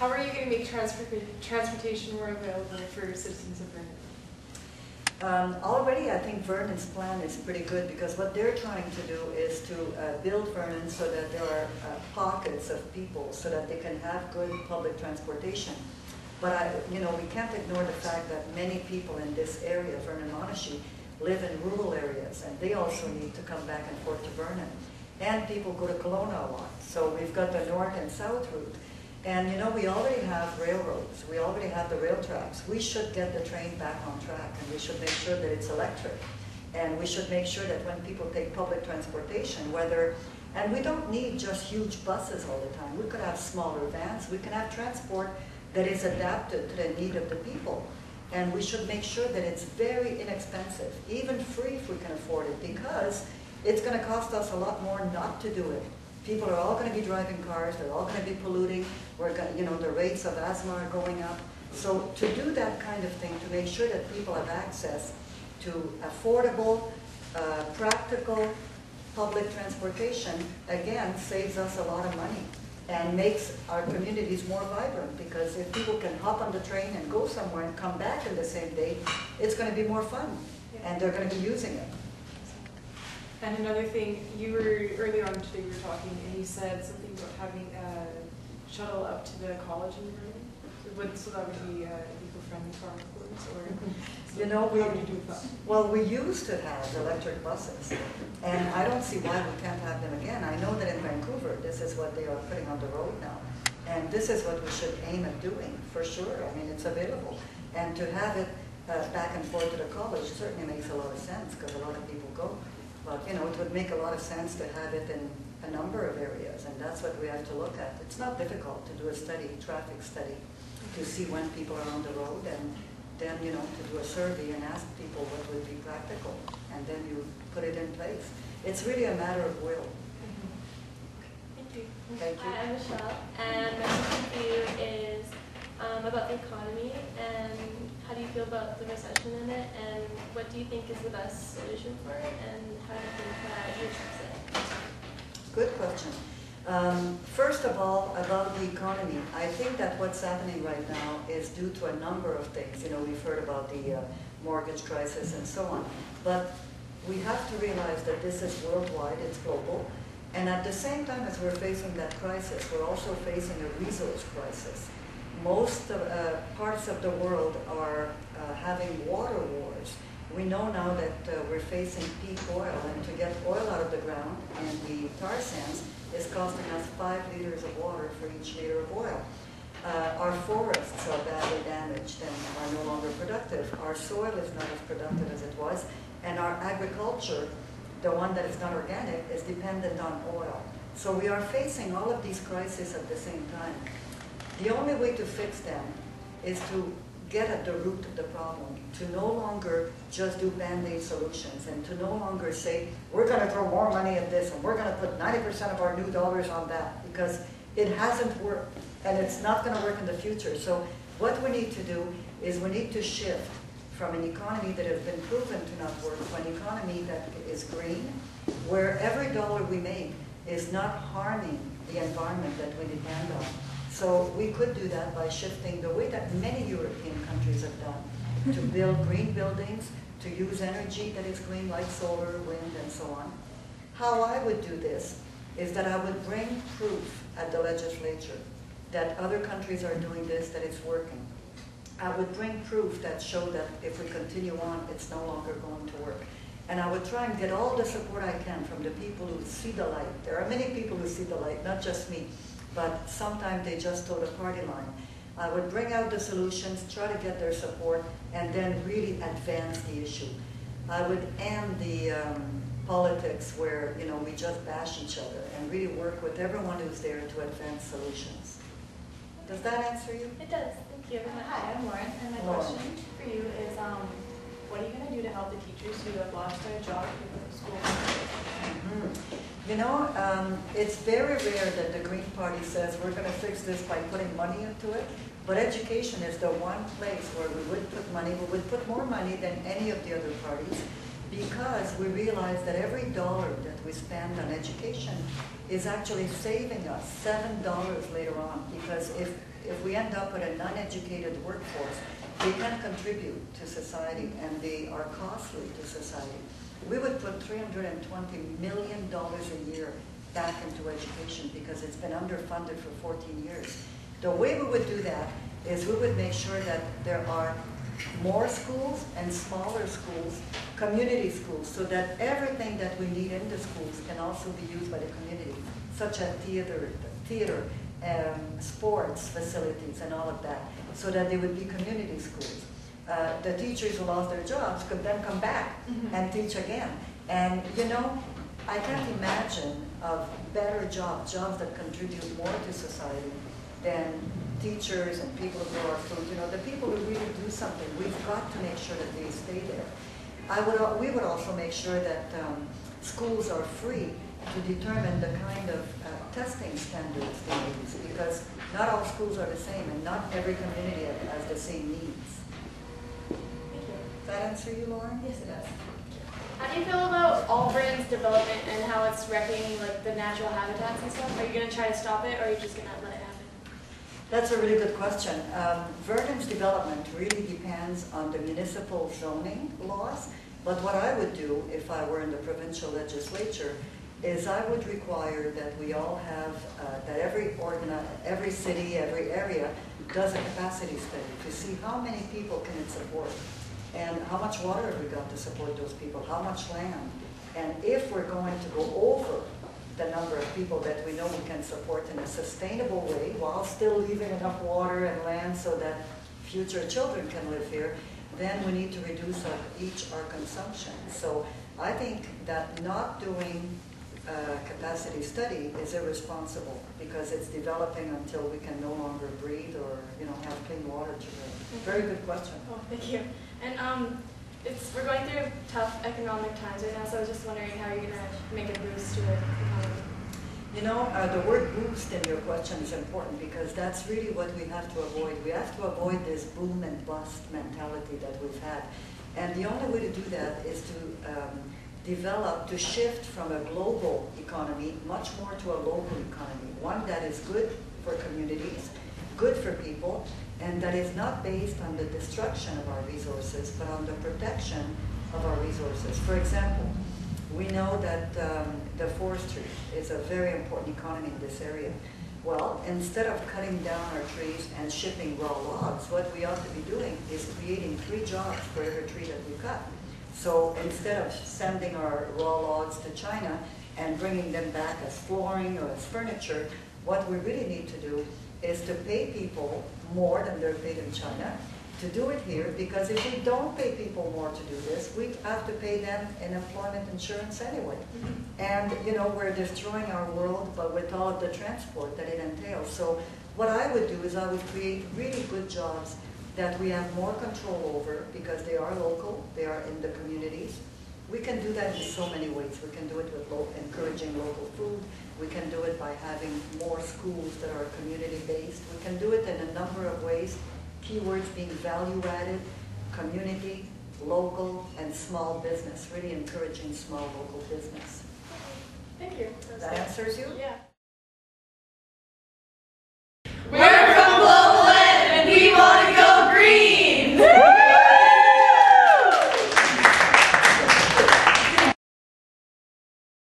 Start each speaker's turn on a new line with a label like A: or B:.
A: How are you going to make transportation more available for citizens of Vernon?
B: Already I think Vernon's plan is pretty good, because what they're trying to do is to build Vernon so that there are pockets of people so that they can have good public transportation. But we can't ignore the fact that many people in this area, Vernon-Monashee, live in rural areas, and they also need to come back and forth to Vernon. And people go to Kelowna a lot. So we've got the north and south route. And we already have railroads. We already have the rail tracks. We should get the train back on track, and we should make sure that it's electric. And we should make sure that when people take public transportation, and we don't need just huge buses all the time. We could have smaller vans. We can have transport that is adapted to the need of the people. And we should make sure that it's very inexpensive, even free if we can afford it, because it's going to cost us a lot more not to do it. People are all going to be driving cars. They're all going to be polluting. The rates of asthma are going up. So to do that kind of thing, to make sure that people have access to affordable, practical public transportation, again, saves us a lot of money and makes our communities more vibrant, because if people can hop on the train and go somewhere and come back in the same day, it's going to be more fun, and they're going to be using it.
A: And another thing, earlier on today, you were talking, and you said something about having a shuttle up to the college in Vernon. So that would be eco-friendly for our schools, or how would you do that?
B: Well, we used to have electric buses, and I don't see why we can't have them again. I know that in Vancouver, this is what they are putting on the road now, and this is what we should aim at doing, for sure. I mean, it's available. And to have it back and forth to the college certainly makes a lot of sense, because a lot of people go. But it would make a lot of sense to have it in a number of areas, and that's what we have to look at. It's not difficult to do a study, traffic study, to see when people are on the road, and then to do a survey and ask people what would be practical, and then you put it in place. It's really a matter of will.
A: Thank you.
B: Thank you.
C: Hi, I'm Michelle, and my question for you is about the economy, and how do you feel about the recession in it, and what do you think is the best solution for it, and how do you think you address it?
B: Good question. First of all, about the economy, I think that what's happening right now is due to a number of things. We've heard about the mortgage crisis and so on, but we have to realize that this is worldwide, it's global, and at the same time as we're facing that crisis, we're also facing a resource crisis. Most parts of the world are having water wars. We know now that we're facing peak oil, and to get oil out of the ground and the tar sands is costing us 5 liters of water for each liter of oil. Our forests are badly damaged and are no longer productive. Our soil is not as productive as it was, and our agriculture, the one that is not organic, is dependent on oil. So we are facing all of these crises at the same time. The only way to fix them is to get at the root of the problem, to no longer just do band-aid solutions, and to no longer say, we're going to throw more money at this, and we're going to put 90% of our new dollars on that, because it hasn't worked, and it's not going to work in the future. So what we need to do is we need to shift from an economy that has been proven to not work to an economy that is green, where every dollar we make is not harming the environment that we depend on. So we could do that by shifting the way that many European countries have done, to build green buildings, to use energy that is green like solar, wind, and so on. How I would do this is that I would bring proof at the legislature that other countries are doing this, that it's working. I would bring proof that show that if we continue on, it's no longer going to work. And I would try and get all the support I can from the people who see the light. There are many people who see the light, not just me. But sometimes they just toe the party line. I would bring out the solutions, try to get their support, and then really advance the issue. I would end the politics where we just bash each other, and really work with everyone who's there to advance solutions. Does that answer you?
C: It does. Thank you.
D: Hi, I'm Lauren, and my question for you is, what are you going to do to help the teachers who have lost their job through the school?
B: It's very rare that the Green Party says we're going to fix this by putting money into it, but education is the one place where we would put money, we would put more money than any of the other parties, because we realize that every dollar that we spend on education is actually saving us $7 later on, because if we end up with a non-educated workforce, they can contribute to society and they are costly to society. We would put $320 million a year back into education because it's been underfunded for 14 years. The way we would do that is we would make sure that there are more schools and smaller schools, community schools, so that everything that we need in the schools can also be used by the community, such as theater, sports facilities and all of that, so that they would be community schools. The teachers who lost their jobs could then come back and teach again. And you know, I can't imagine of better jobs that contribute more to society than teachers and people who grow our food. You know, the people who really do something, we've got to make sure that they stay there. We would also make sure that schools are free to determine the kind of testing standards they use, because not all schools are the same and not every community has the same needs.
C: Thank you.
B: Does that answer you, Lauren?
C: Yes, it does. How do you feel about Auburn's development and how it's wrecking like the natural habitats and stuff? Are you going to try to stop it, or are you just going to let it happen?
B: That's a really good question. Vernon's development really depends on the municipal zoning laws, but what I would do if I were in the provincial legislature is I would require that we all have, that every city, every area does a capacity study to see how many people can it support, and how much water have we got to support those people, how much land, and if we're going to go over the number of people that we know we can support in a sustainable way while still leaving enough water and land so that future children can live here, then we need to reduce our consumption. So I think that not doing a capacity study is irresponsible, because it's developing until we can no longer breathe or have clean water to drink. Very good question.
C: Oh, thank you. And we're going through tough economic times right now, so I was just wondering how you're going to make a boost to the economy.
B: You know, the word boost in your question is important, because that's really what we have to avoid. We have to avoid this boom and bust mentality that we've had. And the only way to do that is to shift from a global economy much more to a local economy, one that is good for communities, good for people, and that is not based on the destruction of our resources, but on the protection of our resources. For example, we know that the forestry is a very important economy in this area. Well, instead of cutting down our trees and shipping raw logs, what we ought to be doing is creating 3 jobs for every tree that we cut. So instead of sending our raw logs to China and bringing them back as flooring or as furniture, what we really need to do is to pay people more than they're paid in China to do it here, because if we don't pay people more to do this, we have to pay them in employment insurance anyway. And we're destroying our world, but with all of the transport that it entails. So what I would do is I would create really good jobs that we have more control over, because they are local, they are in the communities. We can do that in so many ways. We can do it with encouraging local food. We can do it by having more schools that are community-based. We can do it in a number of ways. Keywords being value-added, community, local, and small business, really encouraging small local business.
C: Thank you.
B: That answers you?
C: Yeah.